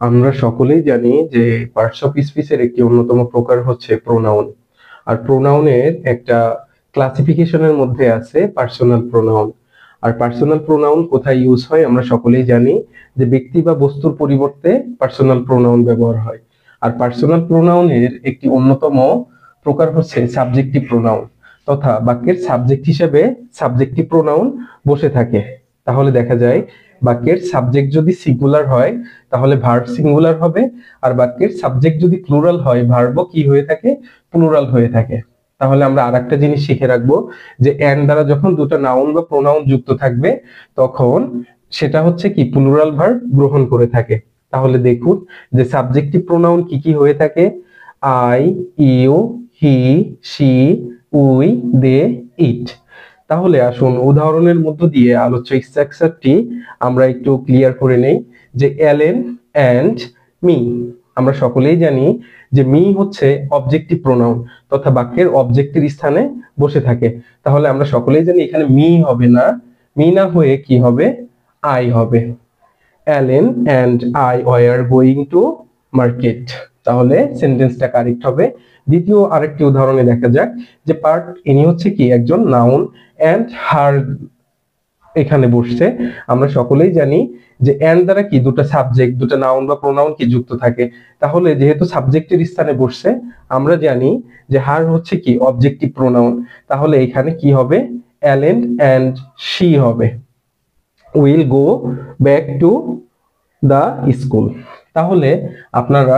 আমরা সকলেই জানি যে পার্টস অফ স্পিচের একটি অন্যতম প্রকার হচ্ছে প্রোনাউন। আর প্রোনাউনের একটা ক্লাসিফিকেশনের মধ্যে আছে পার্সোনাল প্রোনাউন। আর পার্সোনাল প্রোনাউন কোথায় ইউজ হয় আমরা সকলেই জানি, যে ব্যক্তি বা বস্তুর পরিবর্তে পার্সোনাল প্রোনাউন ব্যবহার হয়। আর পার্সোনাল প্রোনাউনের একটি অন্যতম প্রকার হচ্ছে সাবজেক্টিভ প্রোনাউন, তথা বাক্যের সাবজেক্ট হিসেবে সাবজেক্টিভ প্রোনাউন বসে থাকে। তাহলে দেখা যায় বাক্যের সাবজেক্ট যদি সিঙ্গুলার হয় তাহলে ভার্ব সিঙ্গুলার হবে, আর বাক্যের সাবজেক্ট যদি প্লুরাল হয় ভার্বও কি হয়ে থাকে, প্লুরাল হয়ে থাকে। তাহলে আমরা আরেকটা জিনিস শিখে রাখবো, যে এন্ড দ্বারা যখন দুটো নাউন বা প্রোনাউন যুক্ত থাকবে তখন সেটা হচ্ছে কি প্লুরাল ভার্ব গ্রহণ করে থাকে। তাহলে দেখুন যে সাবজেক্টিভ প্রোনাউন কি কি হয়ে থাকে: I, you, he, she, we, they, it. তাহলে আসুন উদাহরণের মধ্য দিয়ে আলোচ্য স্ট্রাকচারটি আমরা একটু ক্লিয়ার করে নেই। যে অ্যালেন অ্যান্ড মি, আমরা সকলেই জানি যে মি হচ্ছে অবজেক্টিভ প্রোনাউন, তথা বাক্যের অবজেক্টের স্থানে বসে থাকে। তাহলে আমরা সকলেই জানি এখানে মি হবে না, মি না হয়ে কি হবে, আই হবে। Allen and I were going to market, তাহলে সেন্টেন্সটা কারেক্ট হবে। দ্বিতীয় আরেকটি উদাহরণে দেখা যাক যে পার্ট, ইনি হচ্ছে কি একজন নাউন, অ্যান্ড হার এখানে বসছে। আমরা সকলেই জানি যে এন্ড দ্বারা কি দুটো সাবজেক্ট, দুটো নাউন বা প্রোনাউন কি যুক্ত থাকে। তাহলে যেহেতু সাবজেক্টের স্থানে বসছে, আমরা জানি যে হার হচ্ছে কি অবজেক্টিভ প্রোনাউন। তাহলে এখানে কি হবে, অ্যালেন অ্যান্ড শি হবে। Will go back to the school. তাহলে আপনারা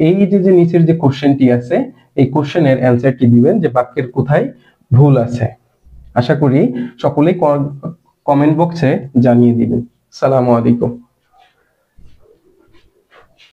এই যে নিচের যে কোশ্চেনটি আছে, এই কোশ্চেনের অ্যান্সারটি দিবেন যে বাক্যের কোথায় ভুল আছে। আশা করি সকলেই কমেন্ট বক্সে জানিয়ে দিবেন। সালামু আলাইকুম।